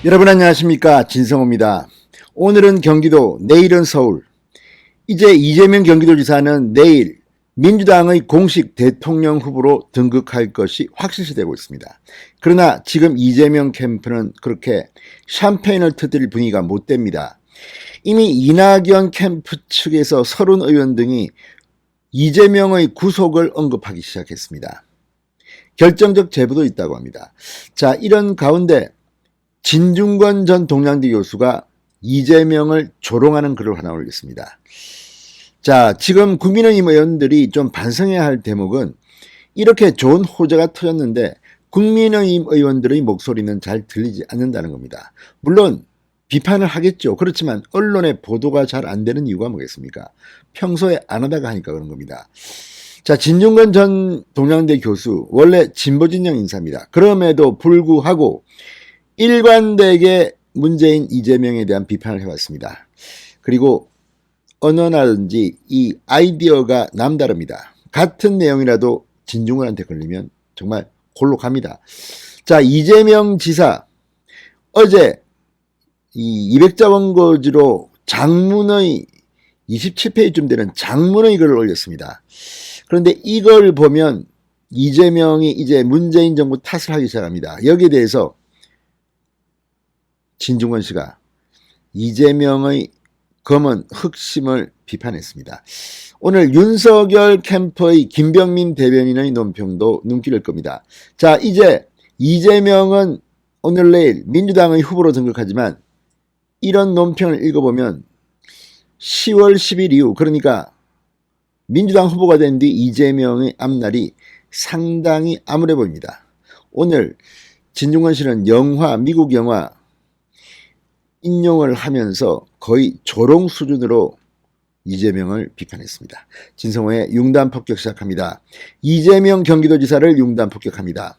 여러분 안녕하십니까, 진성호입니다. 오늘은 경기도, 내일은 서울. 이제 이재명 경기도지사는 내일 민주당의 공식 대통령 후보로 등극할 것이 확실시되고 있습니다. 그러나 지금 이재명 캠프는 그렇게 샴페인을 터뜨릴 분위기가 못 됩니다. 이미 이낙연 캠프 측에서 서른 의원 등이 이재명의 구속을 언급하기 시작했습니다. 결정적 제보도 있다고 합니다. 자, 이런 가운데 진중권 전 동양대 교수가 이재명을 조롱하는 글을 하나 올렸습니다. 자, 지금 국민의힘 의원들이 좀 반성해야 할 대목은 이렇게 좋은 호재가 터졌는데 국민의힘 의원들의 목소리는 잘 들리지 않는다는 겁니다. 물론 비판을 하겠죠. 그렇지만 언론의 보도가 잘 안 되는 이유가 뭐겠습니까? 평소에 안 하다가 하니까 그런 겁니다. 자, 진중권 전 동양대 교수 원래 진보진영 인사입니다. 그럼에도 불구하고 일관되게 문재인 이재명에 대한 비판을 해왔습니다. 그리고 언어라든지 이 아이디어가 남다릅니다. 같은 내용이라도 진중권한테 걸리면 정말 골로 갑니다. 자, 이재명 지사 어제 이 200자 원고지로 장문의 27페이지쯤 되는 장문의 글을 올렸습니다. 그런데 이걸 보면 이재명이 이제 문재인 정부 탓을 하기 시작합니다. 여기에 대해서 진중권 씨가 이재명의 검은 흑심을 비판했습니다. 오늘 윤석열 캠프의 김병민 대변인의 논평도 눈길을 끕니다. 자, 이제 이재명은 오늘 내일 민주당의 후보로 등극하지만 이런 논평을 읽어보면 10월 10일 이후, 그러니까 민주당 후보가 된 뒤 이재명의 앞날이 상당히 암울해 보입니다. 오늘 진중권 씨는 미국 영화 인용을 하면서 거의 조롱 수준으로 이재명을 비판했습니다. 진성호의 융단 폭격 시작합니다. 이재명 경기도지사를 융단 폭격합니다.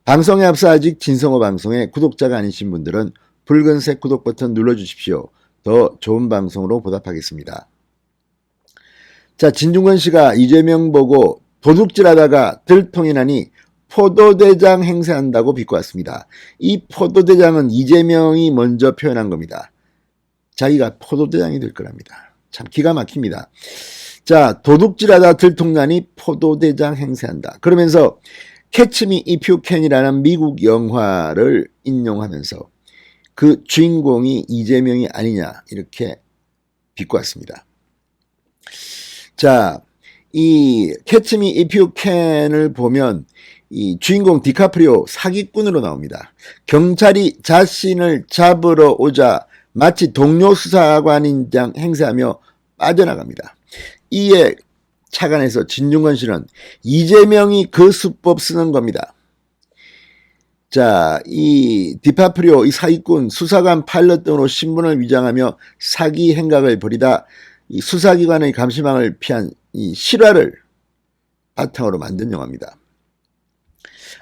방송에 앞서 아직 진성호 방송에 구독자가 아니신 분들은 붉은색 구독 버튼 눌러주십시오. 더 좋은 방송으로 보답하겠습니다. 자, 진중권 씨가 이재명 보고 도둑질하다가 들통이 나니 포도대장 행세한다고 비꼬았습니다. 이 포도대장은 이재명이 먼저 표현한 겁니다. 자기가 포도대장이 될 거랍니다. 참 기가 막힙니다. 자, 도둑질하다 들통나니 포도대장 행세한다. 그러면서 Catch Me If You Can이라는 미국 영화를 인용하면서 그 주인공이 이재명이 아니냐 이렇게 비꼬았습니다. 자, 이 Catch Me If You Can을 보면 이 주인공 디카프리오 사기꾼으로 나옵니다. 경찰이 자신을 잡으러 오자 마치 동료 수사관인 양 행세하며 빠져나갑니다. 이에 착안해서 진중권 씨는 이재명이 그 수법 쓰는 겁니다. 자, 이 디카프리오 이 사기꾼 수사관 파일럿 등으로 신분을 위장하며 사기 행각을 벌이다 이 수사기관의 감시망을 피한 이 실화를 바탕으로 만든 영화입니다.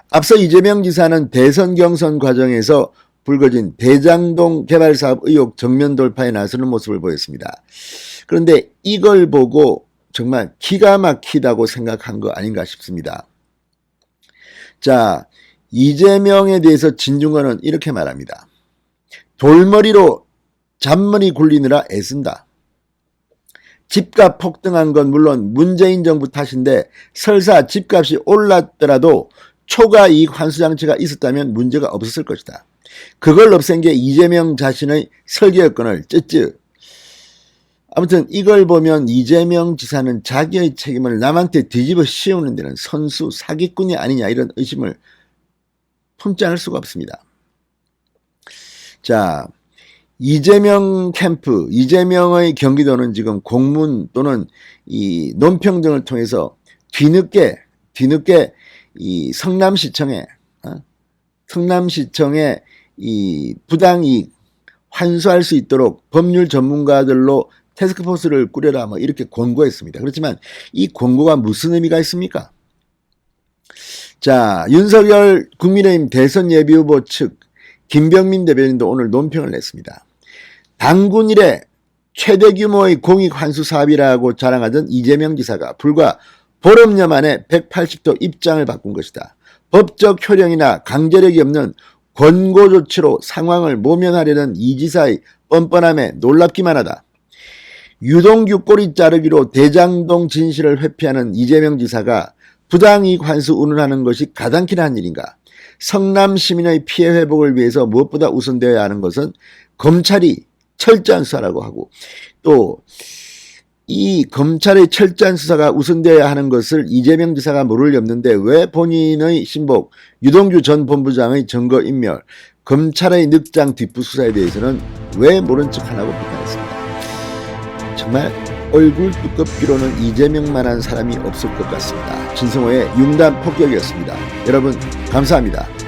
앞서 이재명 지사는 대선 경선 과정에서 불거진 대장동 개발사업 의혹 정면 돌파에 나서는 모습을 보였습니다. 그런데 이걸 보고 정말 기가 막히다고 생각한 거 아닌가 싶습니다. 자, 이재명에 대해서 진중권은 이렇게 말합니다. 돌머리로 잔머리 굴리느라 애쓴다. 집값 폭등한 건 물론 문재인 정부 탓인데 설사 집값이 올랐더라도 초과 이익 환수 장치가 있었다면 문제가 없었을 것이다. 그걸 없앤 게 이재명 자신의 설계였건을 쯧쯧. 아무튼 이걸 보면 이재명 지사는 자기의 책임을 남한테 뒤집어 씌우는 데는 선수 사기꾼이 아니냐 이런 의심을 품지 않을 수가 없습니다. 자, 이재명 캠프, 이재명의 경기도는 지금 공문 또는 이 논평 등을 통해서 뒤늦게 이 성남시청에 이 부당이익 환수할 수 있도록 법률 전문가들로 태스크포스를 꾸려라 뭐 이렇게 권고했습니다. 그렇지만 이 권고가 무슨 의미가 있습니까? 자, 윤석열 국민의힘 대선 예비후보 측 김병민 대변인도 오늘 논평을 냈습니다. 당군 이래 최대 규모의 공익 환수 사업이라고 자랑하던 이재명 지사가 불과 보름여 만에 180도 입장을 바꾼 것이다. 법적 효력이나 강제력이 없는 권고 조치로 상황을 모면하려는 이 지사의 뻔뻔함에 놀랍기만 하다. 유동규 꼬리 자르기로 대장동 진실을 회피하는 이재명 지사가 부당이익 환수 운운하는 것이 가당키나 한 일인가? 성남 시민의 피해 회복을 위해서 무엇보다 우선되어야 하는 것은 검찰이 철저한 수사라고 하고, 또 이 검찰의 철저한 수사가 우선되어야 하는 것을 이재명 지사가 모를 리 없는데 왜 본인의 신복 유동규 전 본부장의 증거인멸, 검찰의 늑장 뒷부 수사에 대해서는 왜 모른 척하냐고 비판했습니다. 정말 얼굴 두껍기로는 이재명만한 사람이 없을 것 같습니다. 진성호의 융단 폭격이었습니다. 여러분 감사합니다.